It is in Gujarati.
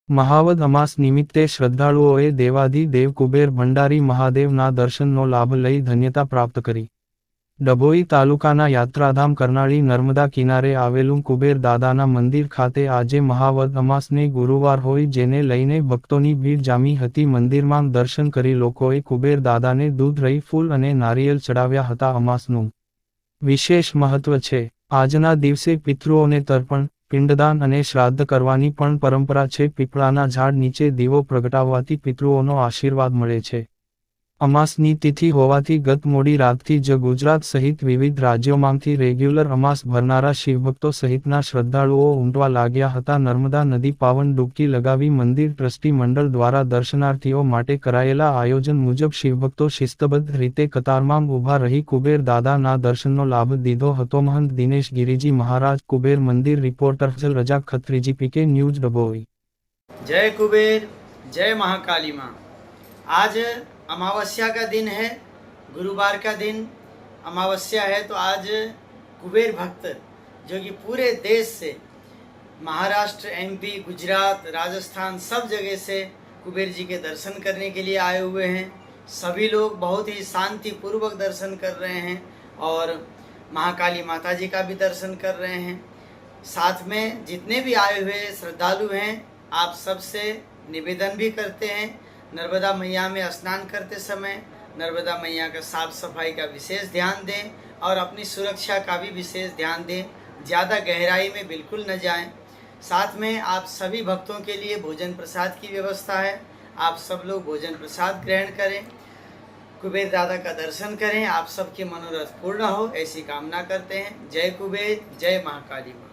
મહાવદ અમાસ નિમિત્તે શ્રદ્ધાળુઓએ દેવાધિદેવ કુબેર ભંડારી મહાદેવના દર્શનનો લાભ લઈ ધન્યતા પ્રાપ્ત કરી. ડભોઈ તાલુકાના યાત્રાધામ કરનાળી નર્મદા કિનારે આવેલું કુબેર દાદાના મંદિર ખાતે આજે મહાવદ અમાસને ગુરુવાર હોય જેને લઈને ભક્તોની ભીડ જામી હતી. મંદિરમાં દર્શન કરી લોકોએ કુબેર દાદાને દૂધ રહી ફૂલ અને નારિયેલ ચડાવ્યા હતા. અમાસનું વિશેષ મહત્વ છે. આજના દિવસે પિતૃઓને તર્પણ, પિંડદાન અને શ્રાદ્ધ કરવાની પણ પરંપરા છે. પીપળાના ઝાડ નીચે દીવો પ્રગટાવવાથી પિતૃઓનો આશીર્વાદ મળે છે. અમાસની તિથિ હોવાથી ગત મોડી રાતથી જ ગુજરાત સહિત વિવિધ રાજ્યોમાંથી રેગ્યુલર અમાસ ભરનારા શિવભક્તો સહિતના શ્રદ્ધાળુઓ ઉમટવા લાગ્યા હતા. નર્મદા નદી પાવન ડૂબકી લગાવી મંદિર ટ્રસ્ટી મંડળ દ્વારા દર્શનાર્થીઓ માટે કરાયેલા આયોજન મુજબ શિવભક્તો શિસ્તબદ્ધ રીતે કતારમાં ઊભા રહી કુબેર દાદાના દર્શનનો લાભ લીધો હતો. મહંત દિનેશ ગિરિજી મહારાજ, કુબેર મંદિર રિપોર્ટર ફજલ રજા ખત્રીજી, પીકે ન્યૂઝ, ડભોઈ. जय कुबेर, जय महाकाली माँ। आज अमावस्या का दिन है, गुरुवार का दिन अमावस्या है, तो आज कुबेर भक्त जो कि पूरे देश से, महाराष्ट्र, एमपी, गुजरात, राजस्थान, सब जगह से कुबेर जी के दर्शन करने के लिए आए हुए हैं। सभी लोग बहुत ही शांति पूर्वक दर्शन कर रहे हैं और महाकाली माता जी का भी दर्शन कर रहे हैं। साथ में जितने भी आए हुए श्रद्धालु हैं, आप सबसे निवेदन भी करते हैं, नर्मदा मैया में स्नान करते समय नर्मदा मैया का साफ सफाई का विशेष ध्यान दें और अपनी सुरक्षा का भी विशेष ध्यान दें। ज़्यादा गहराई में बिल्कुल न जाएं। साथ में आप सभी भक्तों के लिए भोजन प्रसाद की व्यवस्था है, आप सब लोग भोजन प्रसाद ग्रहण करें, कुबेर दादा का दर्शन करें, आप सबके मनोरथ पूर्ण हो ऐसी कामना करते हैं। जय कुबेर, जय महाकाली माँ।